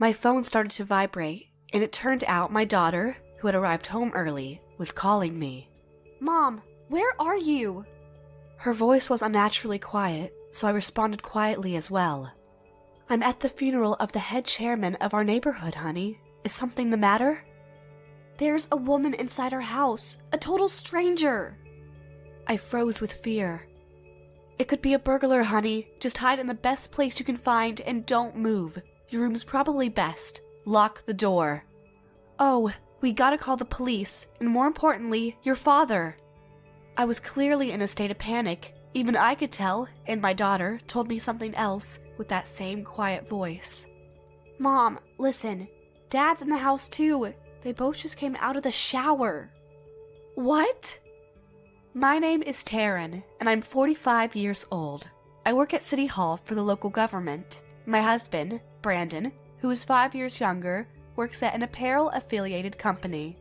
My phone started to vibrate, and it turned out my daughter, who had arrived home early, was calling me. Mom, where are you? Her voice was unnaturally quiet, so I responded quietly as well. I'm at the funeral of the head chairman of our neighborhood, honey. Is something the matter? There's a woman inside our house, a total stranger. I froze with fear. It could be a burglar, honey. Just hide in the best place you can find and don't move. Your room's probably best. Lock the door. Oh, we gotta call the police, and more importantly, your father. I was clearly in a state of panic. Even I could tell, and my daughter told me something else with that same quiet voice. Mom, listen. Dad's in the house too. They both just came out of the shower. What? My name is Taryn, and I'm 45 years old. I work at City Hall for the local government. My husband, Brandon, who is 5 years younger, works at an apparel-affiliated company.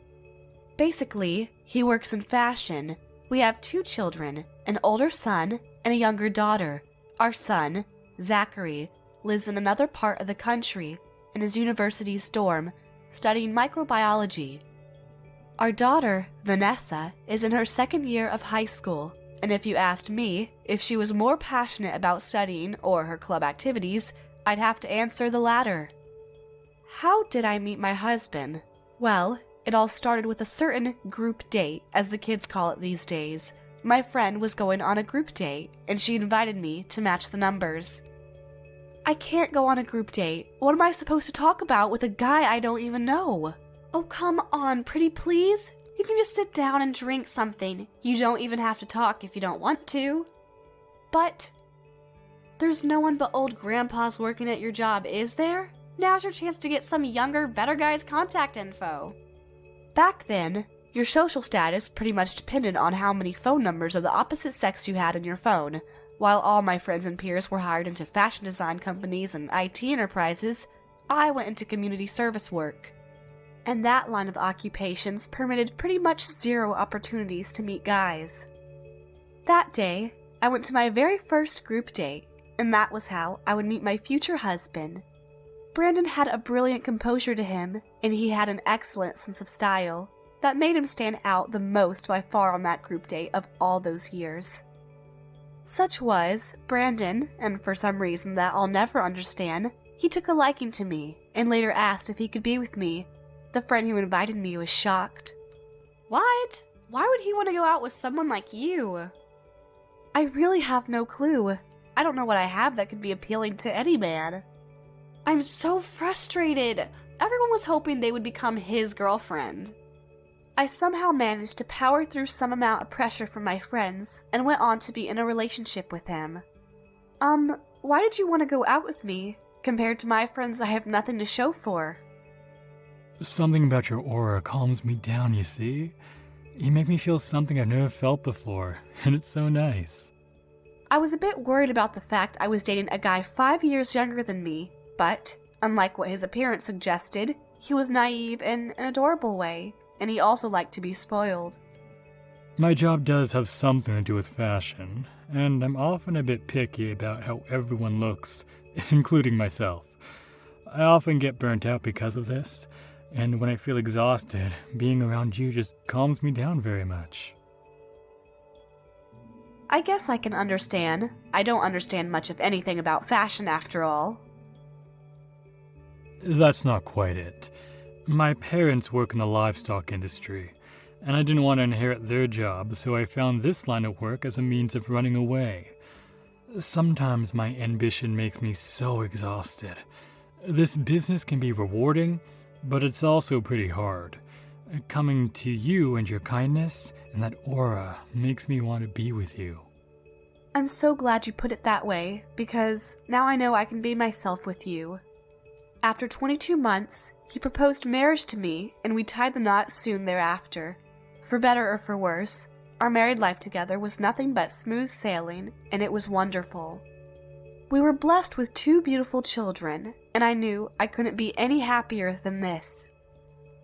Basically, he works in fashion. We have 2 children, an older son and a younger daughter. Our son, Zachary, lives in another part of the country in his university's dorm, studying microbiology. Our daughter, Vanessa, is in her 2nd year of high school, and if you asked me if she was more passionate about studying or her club activities, I'd have to answer the latter. How did I meet my husband? Well, it all started with a certain group date, as the kids call it these days. My friend was going on a group date, and she invited me to match the numbers. I can't go on a group date. What am I supposed to talk about with a guy I don't even know? Oh, come on, pretty please. You can just sit down and drink something. You don't even have to talk if you don't want to. But there's no one but old grandpas working at your job, is there? Now's your chance to get some younger, better guy's contact info. Back then, your social status pretty much depended on how many phone numbers of the opposite sex you had in your phone. While all my friends and peers were hired into fashion design companies and IT enterprises, I went into community service work. And that line of occupations permitted pretty much 0 opportunities to meet guys. That day, I went to my very first group date, and that was how I would meet my future husband. Brandon had a brilliant composure to him, and he had an excellent sense of style that made him stand out the most by far on that group date of all those years. Such was Brandon, and for some reason that I'll never understand, he took a liking to me and later asked if he could be with me. The friend who invited me was shocked. What? Why would he want to go out with someone like you? I really have no clue. I don't know what I have that could be appealing to any man. I'm so frustrated. Everyone was hoping they would become his girlfriend. I somehow managed to power through some amount of pressure from my friends and went on to be in a relationship with him. Why did you want to go out with me? Compared to my friends, I have nothing to show for. Something about your aura calms me down, you see? You make me feel something I've never felt before, and it's so nice. I was a bit worried about the fact I was dating a guy 5 years younger than me, but, unlike what his appearance suggested, he was naive in an adorable way, and he also liked to be spoiled. My job does have something to do with fashion, and I'm often a bit picky about how everyone looks, including myself. I often get burnt out because of this, and when I feel exhausted, being around you just calms me down very much. I guess I can understand. I don't understand much of anything about fashion after all. That's not quite it. My parents work in the livestock industry, and I didn't want to inherit their job, so I found this line of work as a means of running away. Sometimes my ambition makes me so exhausted. This business can be rewarding, but it's also pretty hard. Coming to you and your kindness and that aura makes me want to be with you. I'm so glad you put it that way, because now I know I can be myself with you. After 22 months, he proposed marriage to me, and we tied the knot soon thereafter. For better or for worse, our married life together was nothing but smooth sailing, and it was wonderful. We were blessed with 2 beautiful children, and I knew I couldn't be any happier than this.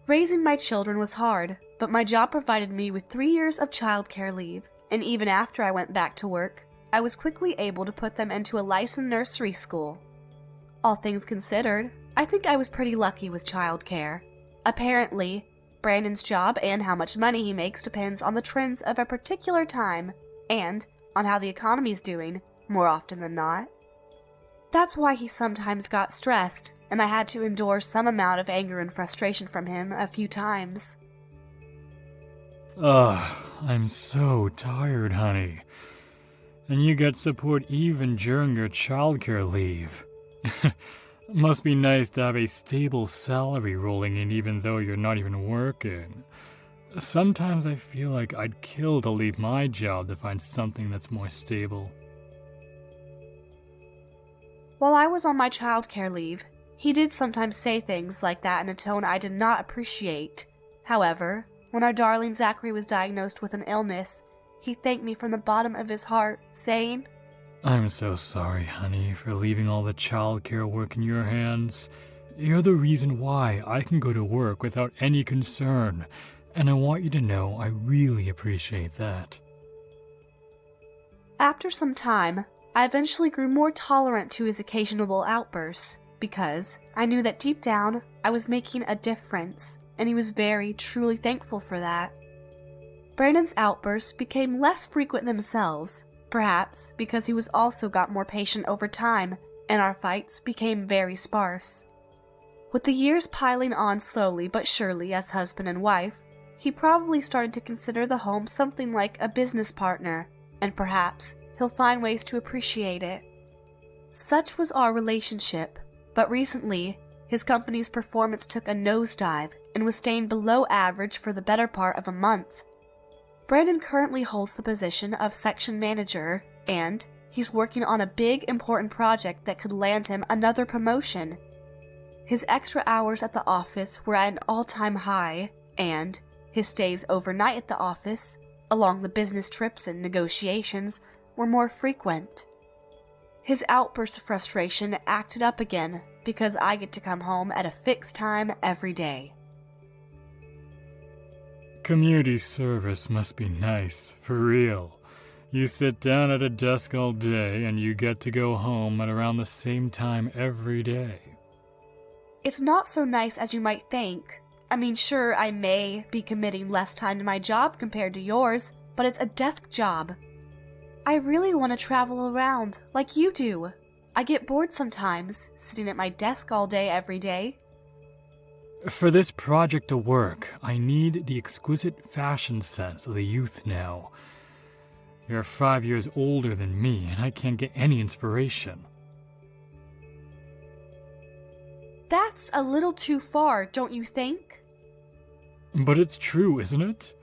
Raising my children was hard, but my job provided me with 3 years of childcare leave, and even after I went back to work, I was quickly able to put them into a licensed nursery school. All things considered, I think I was pretty lucky with childcare. Apparently, Brandon's job and how much money he makes depends on the trends of a particular time and on how the economy's doing, more often than not. That's why he sometimes got stressed, and I had to endure some amount of anger and frustration from him a few times. Ugh, I'm so tired, honey. And you get support even during your childcare leave. Must be nice to have a stable salary rolling in even though you're not even working. Sometimes I feel like I'd kill to leave my job to find something that's more stable. While I was on my childcare leave, he did sometimes say things like that in a tone I did not appreciate. However, when our darling Zachary was diagnosed with an illness, he thanked me from the bottom of his heart, saying, I'm so sorry, honey, for leaving all the childcare work in your hands. You're the reason why I can go to work without any concern, and I want you to know I really appreciate that. After some time, I eventually grew more tolerant to his occasional outbursts, because I knew that deep down I was making a difference, and he was very, truly thankful for that. Brandon's outbursts became less frequent themselves, perhaps because he was also got more patient over time, and our fights became very sparse. With the years piling on slowly but surely as husband and wife, he probably started to consider the home something like a business partner, and perhaps he'll find ways to appreciate it. Such was our relationship, but recently, his company's performance took a nosedive and was staying below average for the better part of a month. Brandon currently holds the position of section manager, and he's working on a big, important project that could land him another promotion. His extra hours at the office were at an all-time high, and his stays overnight at the office, along the business trips and negotiations, were more frequent. His outbursts of frustration acted up again because I get to come home at a fixed time every day. Community service must be nice, for real. You sit down at a desk all day and you get to go home at around the same time every day. It's not so nice as you might think. I mean, sure, I may be committing less time to my job compared to yours, but it's a desk job. I really want to travel around, like you do. I get bored sometimes, sitting at my desk all day every day. For this project to work, I need the exquisite fashion sense of the youth now. You're 5 years older than me, and I can't get any inspiration. That's a little too far, don't you think? But it's true, isn't it?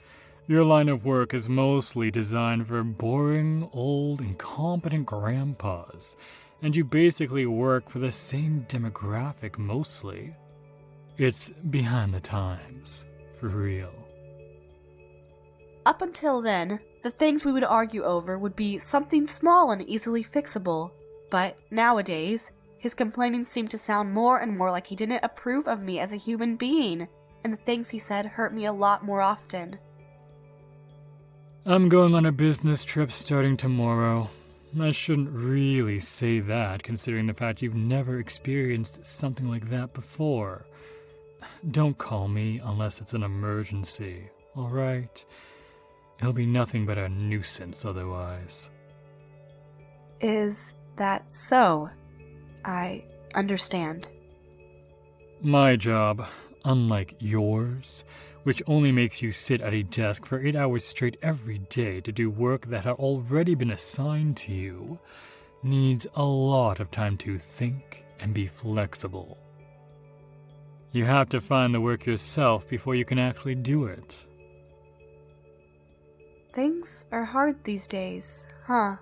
Your line of work is mostly designed for boring, old, incompetent grandpas, and you basically work for the same demographic mostly. It's behind the times, for real. Up until then, the things we would argue over would be something small and easily fixable, but nowadays, his complaining seemed to sound more and more like he didn't approve of me as a human being, and the things he said hurt me a lot more often. I'm going on a business trip starting tomorrow. I shouldn't really say that, considering the fact you've never experienced something like that before. Don't call me unless it's an emergency, alright? It'll be nothing but a nuisance otherwise. Is that so? I understand. My job, unlike yours, which only makes you sit at a desk for 8 hours straight every day to do work that had already been assigned to you, needs a lot of time to think and be flexible. You have to find the work yourself before you can actually do it. Things are hard these days, huh?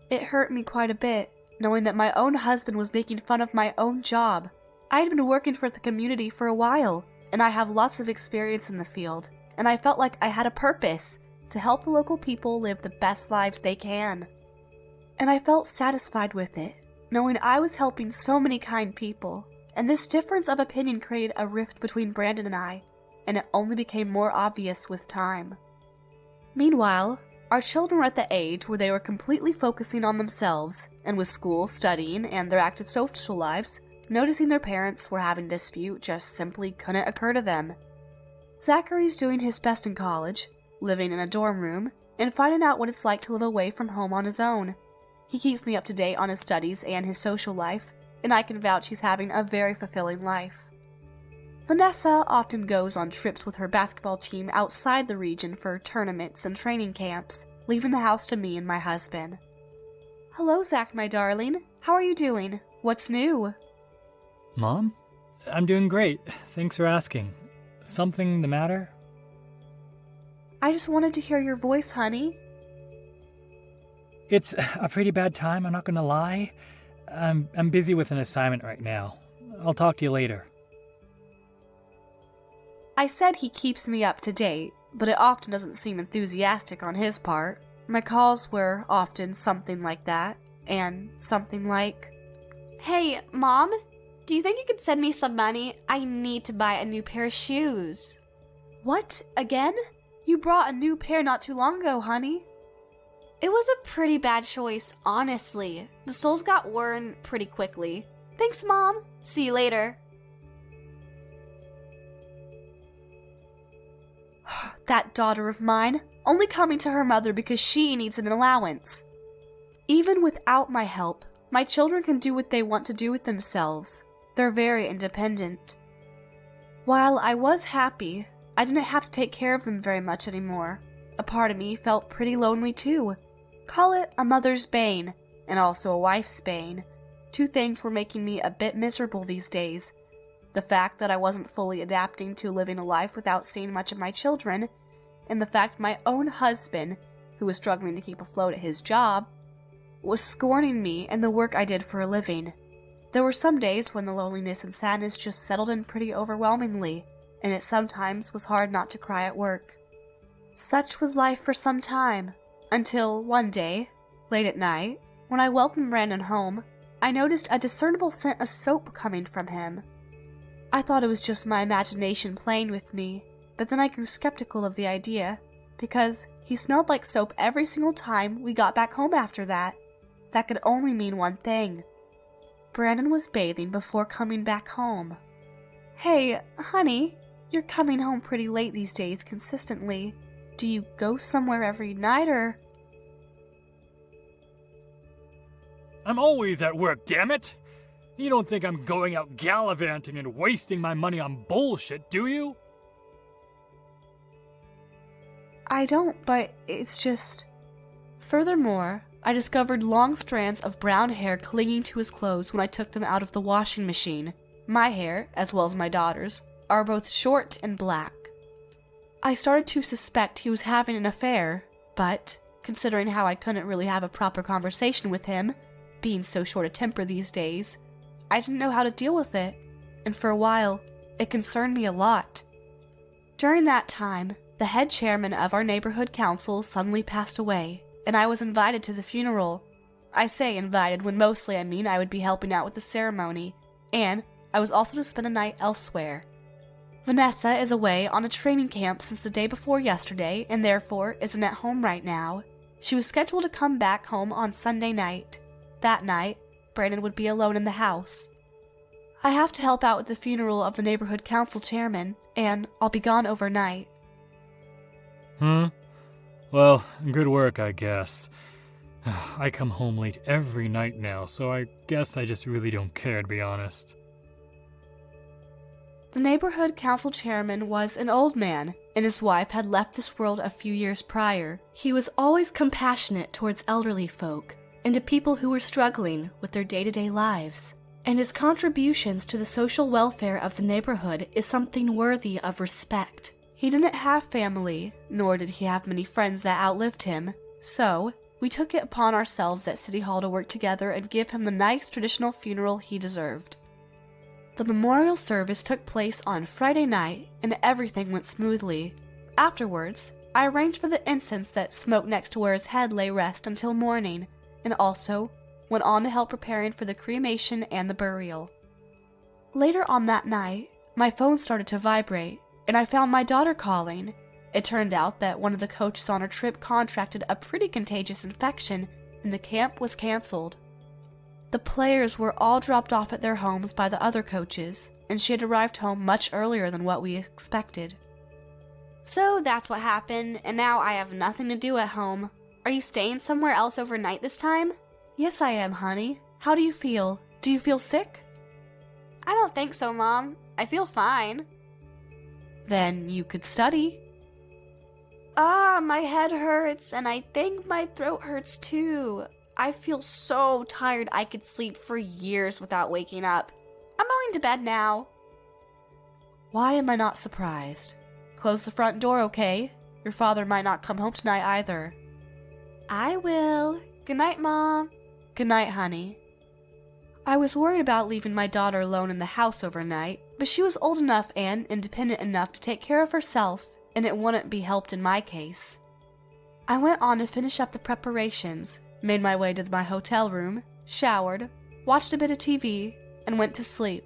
It hurt me quite a bit, knowing that my own husband was making fun of my own job. I had been working for the community for a while, and I have lots of experience in the field, and I felt like I had a purpose to help the local people live the best lives they can. And I felt satisfied with it, knowing I was helping so many kind people, and this difference of opinion created a rift between Brandon and I, and it only became more obvious with time. Meanwhile, our children were at the age where they were completely focusing on themselves, and with school, studying, and their active social lives, Noticing their parents were having a dispute just simply couldn't occur to them. Zachary's doing his best in college, living in a dorm room, and finding out what it's like to live away from home on his own. He keeps me up to date on his studies and his social life, and I can vouch he's having a very fulfilling life. Vanessa often goes on trips with her basketball team outside the region for tournaments and training camps, leaving the house to me and my husband. Hello, Zach, my darling. How are you doing? What's new? Mom? I'm doing great. Thanks for asking. Something the matter? I just wanted to hear your voice, honey. It's a pretty bad time, I'm not gonna lie. I'm busy with an assignment right now. I'll talk to you later. I said he keeps me up to date, but it often doesn't seem enthusiastic on his part. My calls were often something like that, and something like, Hey, Mom, do you think you could send me some money? I need to buy a new pair of shoes. What? Again? You brought a new pair not too long ago, honey. It was a pretty bad choice, honestly. The soles got worn pretty quickly. Thanks, Mom. See you later. That daughter of mine, only coming to her mother because she needs an allowance. Even without my help, my children can do what they want to do with themselves. They're very independent. While I was happy, I didn't have to take care of them very much anymore. A part of me felt pretty lonely too. Call it a mother's bane, and also a wife's bane. Two things were making me a bit miserable these days. The fact that I wasn't fully adapting to living a life without seeing much of my children, and the fact my own husband, who was struggling to keep afloat at his job, was scorning me and the work I did for a living. There were some days when the loneliness and sadness just settled in pretty overwhelmingly, and it sometimes was hard not to cry at work. Such was life for some time, until one day, late at night, when I welcomed Brandon home, I noticed a discernible scent of soap coming from him. I thought it was just my imagination playing with me, but then I grew skeptical of the idea, because he smelled like soap every single time we got back home after that. That could only mean one thing. Brandon was bathing before coming back home. Hey, honey, you're coming home pretty late these days consistently. Do you go somewhere every night, or? I'm always at work, damn it! You don't think I'm going out gallivanting and wasting my money on bullshit, do you? I don't, but it's just... Furthermore, I discovered long strands of brown hair clinging to his clothes when I took them out of the washing machine. My hair, as well as my daughter's, are both short and black. I started to suspect he was having an affair, but, considering how I couldn't really have a proper conversation with him, being so short a temper these days, I didn't know how to deal with it, and for a while, it concerned me a lot. During that time, the head chairman of our neighborhood council suddenly passed away, and I was invited to the funeral. I say invited when mostly I mean I would be helping out with the ceremony, and I was also to spend a night elsewhere. Vanessa is away on a training camp since the day before yesterday and therefore isn't at home right now. She was scheduled to come back home on Sunday night. That night, Brandon would be alone in the house. I have to help out with the funeral of the neighborhood council chairman, and I'll be gone overnight. Well, good work, I guess. I come home late every night now, so I guess I just really don't care, to be honest. The neighborhood council chairman was an old man, and his wife had left this world a few years prior. He was always compassionate towards elderly folk, and to people who were struggling with their day-to-day lives. And his contributions to the social welfare of the neighborhood is something worthy of respect. He didn't have family, nor did he have many friends that outlived him, so we took it upon ourselves at City Hall to work together and give him the nice traditional funeral he deserved. The memorial service took place on Friday night, and everything went smoothly. Afterwards, I arranged for the incense that smoked next to where his head lay rest until morning, and also went on to help preparing for the cremation and the burial. Later on that night, my phone started to vibrate, and I found my daughter calling. It turned out that one of the coaches on her trip contracted a pretty contagious infection, and the camp was canceled. The players were all dropped off at their homes by the other coaches, and she had arrived home much earlier than what we expected. So that's what happened, and now I have nothing to do at home. Are you staying somewhere else overnight this time? Yes, I am, honey. How do you feel? Do you feel sick? I don't think so, Mom. I feel fine. Then you could study. My head hurts, and I think my throat hurts too. I feel so tired I could sleep for years without waking up. I'm going to bed now. Why am I not surprised? Close the front door, okay? Your father might not come home tonight either. I will. Good night, Mom. Good night, honey. I was worried about leaving my daughter alone in the house overnight, but she was old enough and independent enough to take care of herself, and it wouldn't be helped in my case. I went on to finish up the preparations, made my way to my hotel room, showered, watched a bit of TV, and went to sleep.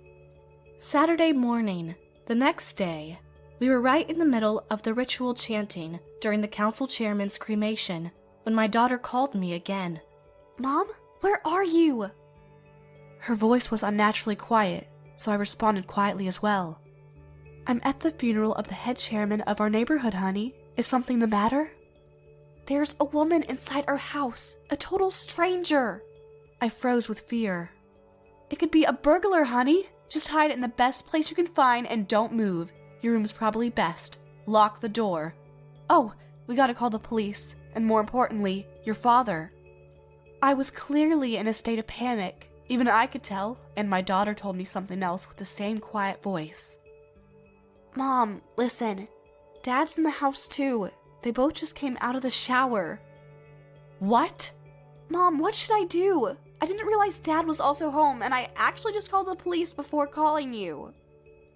Saturday morning, the next day, we were right in the middle of the ritual chanting during the council chairman's cremation when my daughter called me again. Mom, where are you? Her voice was unnaturally quiet, so I responded quietly as well. I'm at the funeral of the head chairman of our neighborhood, honey. Is something the matter? There's a woman inside our house, a total stranger. I froze with fear. It could be a burglar, honey. Just hide in the best place you can find and don't move. Your room's probably best. Lock the door. Oh, we gotta call the police, and more importantly, your father. I was clearly in a state of panic. Even I could tell, and my daughter told me something else with the same quiet voice. Mom, listen. Dad's in the house too. They both just came out of the shower. What? Mom, what should I do? I didn't realize Dad was also home, and I actually just called the police before calling you.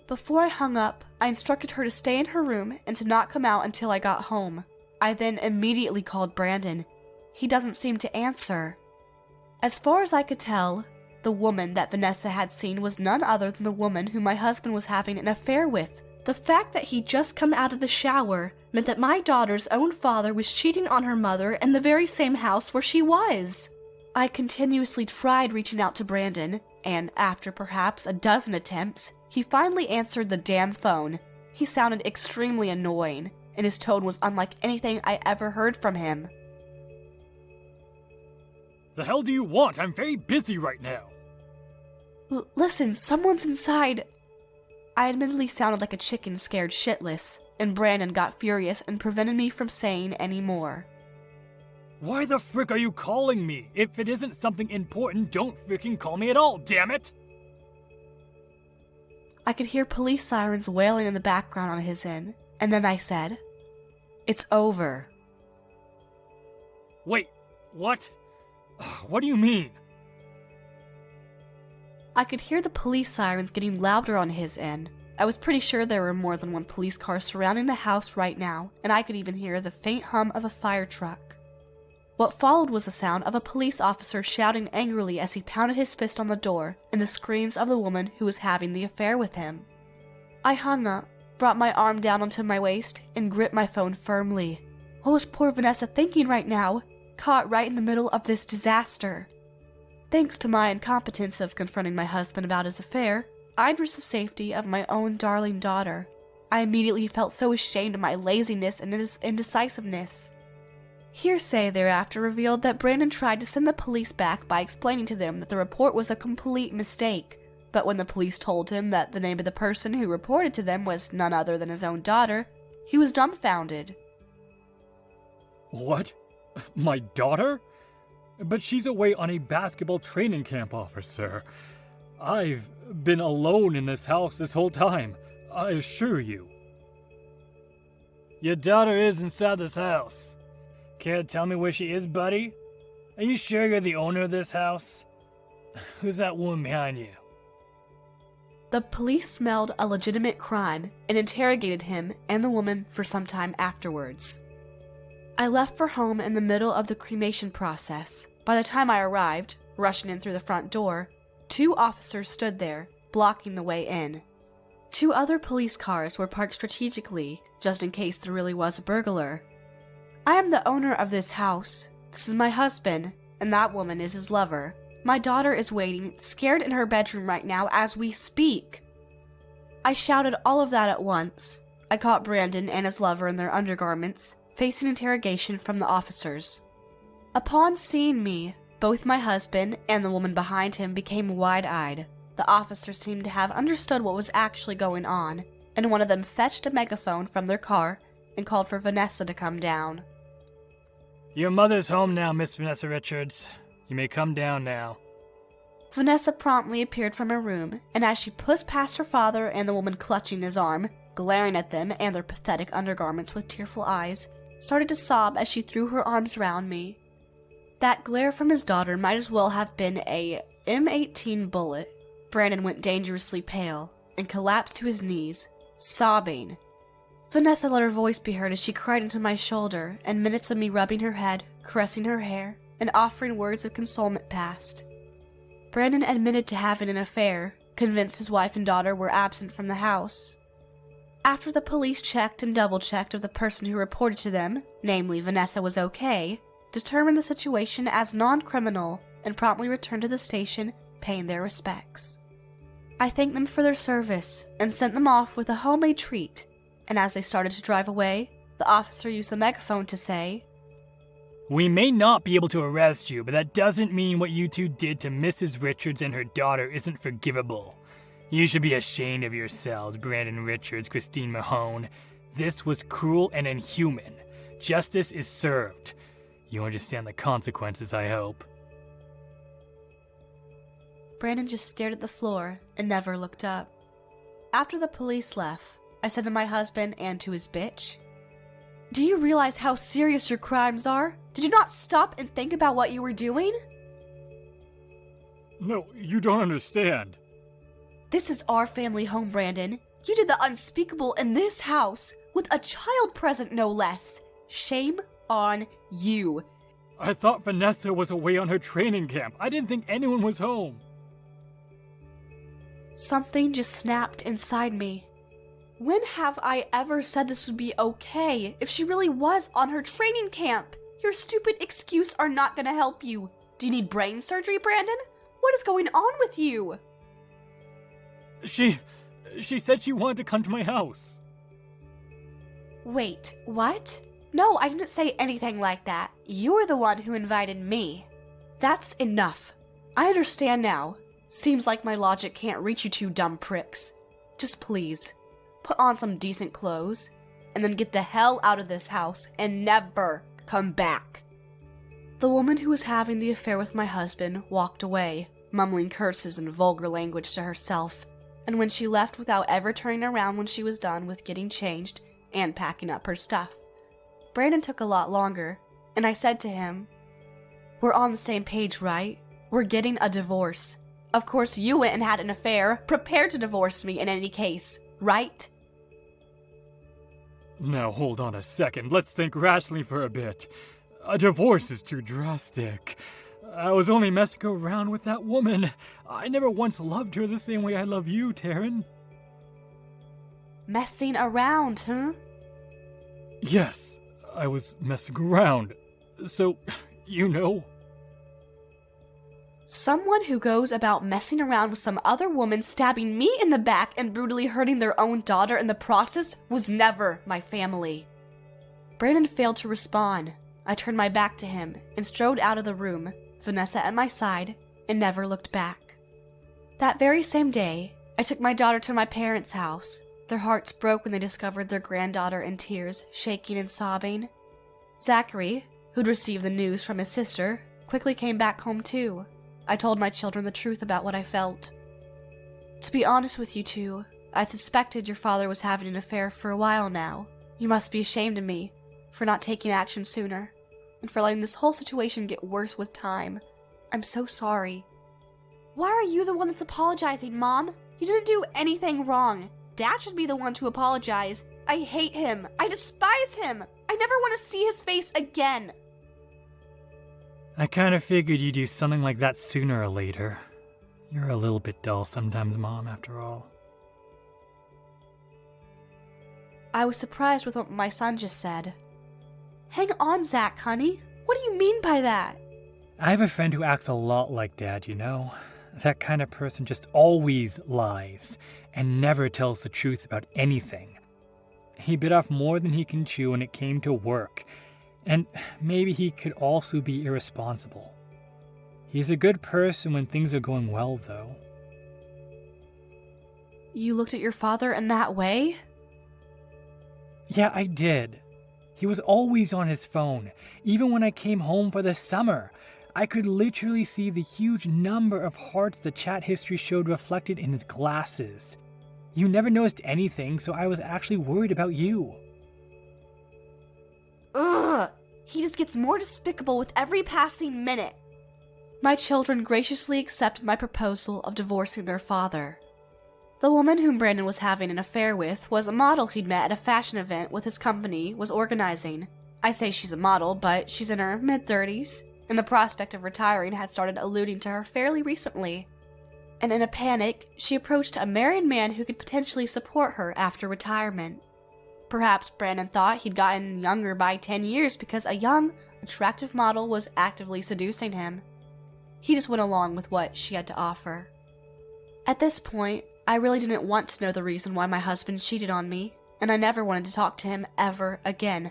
Before I hung up, I instructed her to stay in her room and to not come out until I got home. I then immediately called Brandon. He doesn't seem to answer. As far as I could tell, the woman that Vanessa had seen was none other than the woman who my husband was having an affair with. The fact that he'd just come out of the shower meant that my daughter's own father was cheating on her mother in the very same house where she was. I continuously tried reaching out to Brandon, and after perhaps a dozen attempts, he finally answered the damn phone. He sounded extremely annoying, and his tone was unlike anything I ever heard from him. The hell do you want? I'm very busy right now. Listen, someone's inside. I admittedly sounded like a chicken scared shitless, and Brandon got furious and prevented me from saying any more. Why the frick are you calling me? If it isn't something important, don't freaking call me at all, damn it! I could hear police sirens wailing in the background on his end, and then I said, "It's over." Wait, what? What do you mean? I could hear the police sirens getting louder on his end. I was pretty sure there were more than one police car surrounding the house right now, and I could even hear the faint hum of a fire truck. What followed was the sound of a police officer shouting angrily as he pounded his fist on the door, and the screams of the woman who was having the affair with him. I hung up, brought my arm down onto my waist, and gripped my phone firmly. What was poor Vanessa thinking right now? Caught right in the middle of this disaster. Thanks to my incompetence of confronting my husband about his affair, I'd risked the safety of my own darling daughter. I immediately felt so ashamed of my laziness and indecisiveness. Hearsay thereafter revealed that Brandon tried to send the police back by explaining to them that the report was a complete mistake, but when the police told him that the name of the person who reported to them was none other than his own daughter, he was dumbfounded. What? My daughter? But she's away on a basketball training camp, officer. I've been alone in this house this whole time, I assure you. Your daughter is inside this house. Care to tell me where she is, buddy? Are you sure you're the owner of this house? Who's that woman behind you? The police smelled a legitimate crime and interrogated him and the woman for some time afterwards. I left for home in the middle of the cremation process. By the time I arrived, rushing in through the front door, 2 officers stood there, blocking the way in. 2 other police cars were parked strategically, just in case there really was a burglar. I am the owner of this house. This is my husband, and that woman is his lover. My daughter is waiting, scared in her bedroom right now as we speak. I shouted all of that at once. I caught Brandon and his lover in their undergarments, facing interrogation from the officers. Upon seeing me, both my husband and the woman behind him became wide-eyed. The officers seemed to have understood what was actually going on, and one of them fetched a megaphone from their car and called for Vanessa to come down. Your mother's home now, Miss Vanessa Richards. You may come down now. Vanessa promptly appeared from her room, and as she pushed past her father and the woman clutching his arm, glaring at them and their pathetic undergarments with tearful eyes, started to sob as she threw her arms around me. That glare from his daughter might as well have been a M18 bullet. Brandon went dangerously pale and collapsed to his knees, sobbing. Vanessa let her voice be heard as she cried into my shoulder, and minutes of me rubbing her head, caressing her hair, and offering words of consolement passed. Brandon admitted to having an affair, convinced his wife and daughter were absent from the house. After the police checked and double-checked if the person who reported to them, namely Vanessa, was okay, determined the situation as non-criminal and promptly returned to the station, paying their respects. I thanked them for their service and sent them off with a homemade treat, and as they started to drive away, the officer used the megaphone to say, We may not be able to arrest you, but that doesn't mean what you two did to Mrs. Richards and her daughter isn't forgivable. You should be ashamed of yourselves, Brandon Richards, Christine Mahone. This was cruel and inhuman. Justice is served. You understand the consequences, I hope. Brandon just stared at the floor and never looked up. After the police left, I said to my husband and to his bitch, Do you realize how serious your crimes are? Did you not stop and think about what you were doing? No, you don't understand. This is our family home, Brandon. You did the unspeakable in this house, with a child present no less. Shame on you. I thought Vanessa was away on her training camp. I didn't think anyone was home. Something just snapped inside me. When have I ever said this would be okay if she really was on her training camp? Your stupid excuses are not gonna help you. Do you need brain surgery, Brandon? What is going on with you? She said she wanted to come to my house. Wait, what? No, I didn't say anything like that. You're the one who invited me. That's enough. I understand now. Seems like my logic can't reach you two dumb pricks. Just please, put on some decent clothes, and then get the hell out of this house and never come back. The woman who was having the affair with my husband walked away, mumbling curses and vulgar language to herself, and when she left without ever turning around when she was done with getting changed and packing up her stuff. Brandon took a lot longer, and I said to him, We're on the same page, right? We're getting a divorce. Of course you went and had an affair, prepared to divorce me in any case, right? Now hold on a second, let's think rationally for a bit. A divorce is too drastic. I was only messing around with that woman. I never once loved her the same way I love you, Taryn. Messing around, huh? Yes, I was messing around. So, you know. Someone who goes about messing around with some other woman, stabbing me in the back and brutally hurting their own daughter in the process was never my family. Brandon failed to respond. I turned my back to him and strode out of the room, Vanessa at my side, and never looked back. That very same day, I took my daughter to my parents' house. Their hearts broke when they discovered their granddaughter in tears, shaking and sobbing. Zachary, who'd received the news from his sister, quickly came back home too. I told my children the truth about what I felt. To be honest with you two, I suspected your father was having an affair for a while now. You must be ashamed of me for not taking action sooner, and for letting this whole situation get worse with time. I'm so sorry. Why are you the one that's apologizing, Mom? You didn't do anything wrong. Dad should be the one to apologize. I hate him. I despise him. I never want to see his face again. I kind of figured you'd do something like that sooner or later. You're a little bit dull sometimes, Mom, after all. I was surprised with what my son just said. Hang on, Zach, honey. What do you mean by that? I have a friend who acts a lot like Dad, you know? That kind of person just always lies and never tells the truth about anything. He bit off more than he can chew when it came to work, and maybe he could also be irresponsible. He's a good person when things are going well, though. You looked at your father in that way? Yeah, I did. He was always on his phone, even when I came home for the summer. I could literally see the huge number of hearts the chat history showed reflected in his glasses. You never noticed anything, so I was actually worried about you. Ugh! He just gets more despicable with every passing minute. My children graciously accepted my proposal of divorcing their father. The woman whom Brandon was having an affair with was a model he'd met at a fashion event with his company was organizing. I say she's a model, but she's in her mid-30s, and the prospect of retiring had started alluding to her fairly recently. And in a panic, she approached a married man who could potentially support her after retirement. Perhaps Brandon thought he'd gotten younger by 10 years because a young, attractive model was actively seducing him. He just went along with what she had to offer. At this point, I really didn't want to know the reason why my husband cheated on me, and I never wanted to talk to him ever again,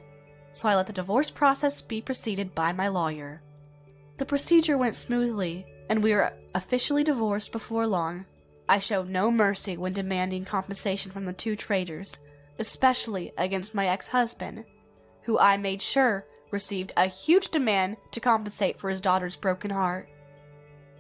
so I let the divorce process be preceded by my lawyer. The procedure went smoothly, and we were officially divorced before long. I showed no mercy when demanding compensation from the two traitors, especially against my ex-husband, who I made sure received a huge demand to compensate for his daughter's broken heart.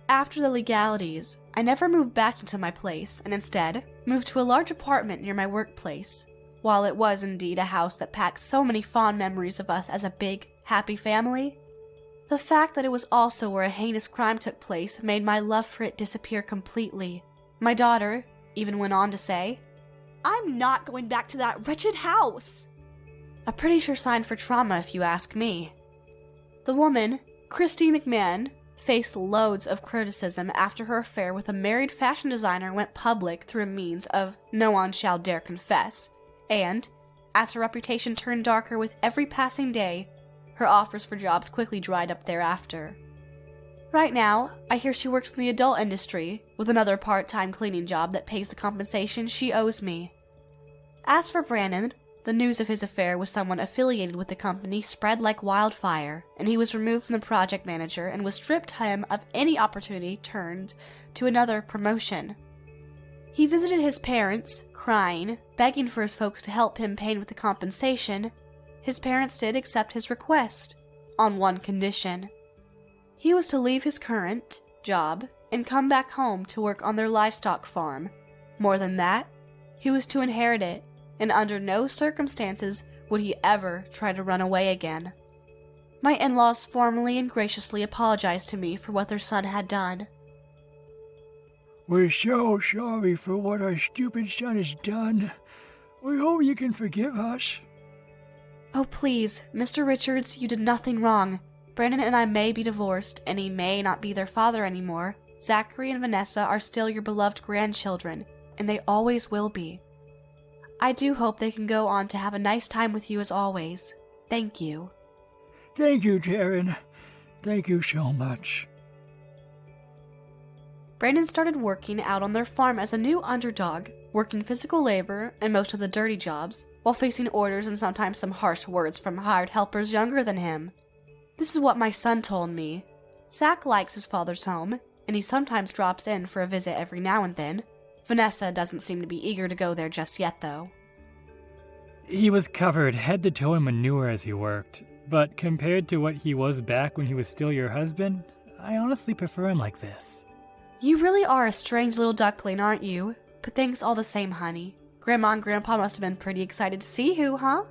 After the legalities, I never moved back into my place and instead moved to a large apartment near my workplace. While it was indeed a house that packed so many fond memories of us as a big, happy family, the fact that it was also where a heinous crime took place made my love for it disappear completely. My daughter even went on to say, I'm not going back to that wretched house. A pretty sure sign for trauma if you ask me. The woman, Christy McMahon, faced loads of criticism after her affair with a married fashion designer went public through a means of no one shall dare confess, and, as her reputation turned darker with every passing day, her offers for jobs quickly dried up thereafter. Right now, I hear she works in the adult industry, with another part-time cleaning job that pays the compensation she owes me. As for Brandon, the news of his affair with someone affiliated with the company spread like wildfire, and he was removed from the project manager and was stripped him of any opportunity turned to another promotion. He visited his parents, crying, begging for his folks to help him pay with the compensation. His parents did accept his request, on one condition. He was to leave his current job and come back home to work on their livestock farm. More than that, he was to inherit it, and under no circumstances would he ever try to run away again. My in-laws formally and graciously apologized to me for what their son had done. We're so sorry for what our stupid son has done. We hope you can forgive us. Oh please, Mr. Richards, you did nothing wrong. Brandon and I may be divorced, and he may not be their father anymore. Zachary and Vanessa are still your beloved grandchildren, and they always will be. I do hope they can go on to have a nice time with you as always. Thank you. Thank you, Taryn. Thank you so much. Brandon started working out on their farm as a new underdog, working physical labor and most of the dirty jobs, while facing orders and sometimes some harsh words from hired helpers younger than him. This is what my son told me. Zach likes his father's home, and he sometimes drops in for a visit every now and then. Vanessa doesn't seem to be eager to go there just yet, though. He was covered head to toe in manure as he worked, but compared to what he was back when he was still your husband, I honestly prefer him like this. You really are a strange little duckling, aren't you? But thanks all the same, honey. Grandma and Grandpa must have been pretty excited to see you, huh?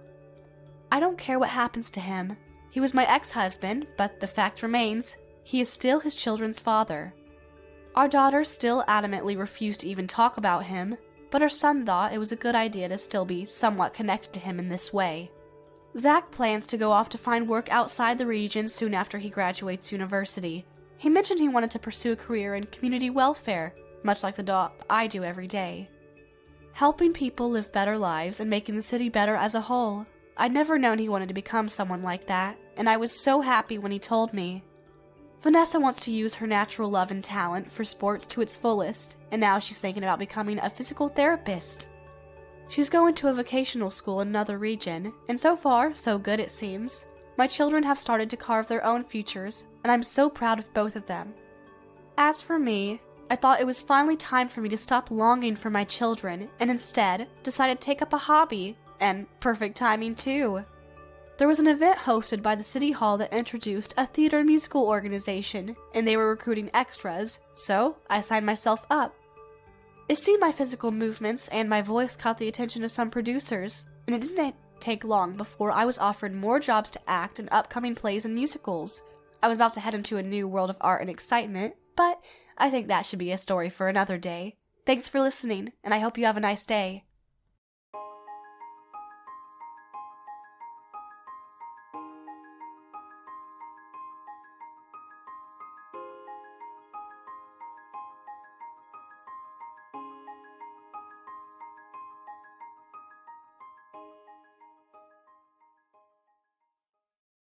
I don't care what happens to him. He was my ex-husband, but the fact remains, he is still his children's father. Our daughter still adamantly refused to even talk about him, but our son thought it was a good idea to still be somewhat connected to him in this way. Zach plans to go off to find work outside the region soon after he graduates university. He mentioned he wanted to pursue a career in community welfare, much like the job I do every day. Helping people live better lives and making the city better as a whole. I'd never known he wanted to become someone like that, and I was so happy when he told me. Vanessa wants to use her natural love and talent for sports to its fullest, and now she's thinking about becoming a physical therapist. She's going to a vocational school in another region, and so far, so good it seems. My children have started to carve their own futures, and I'm so proud of both of them. As for me, I thought it was finally time for me to stop longing for my children, and instead decided to take up a hobby, and perfect timing too. There was an event hosted by the City Hall that introduced a theater and musical organization, and they were recruiting extras, so I signed myself up. It seemed my physical movements and my voice caught the attention of some producers, and it didn't take long before I was offered more jobs to act in upcoming plays and musicals. I was about to head into a new world of art and excitement, but I think that should be a story for another day. Thanks for listening, and I hope you have a nice day.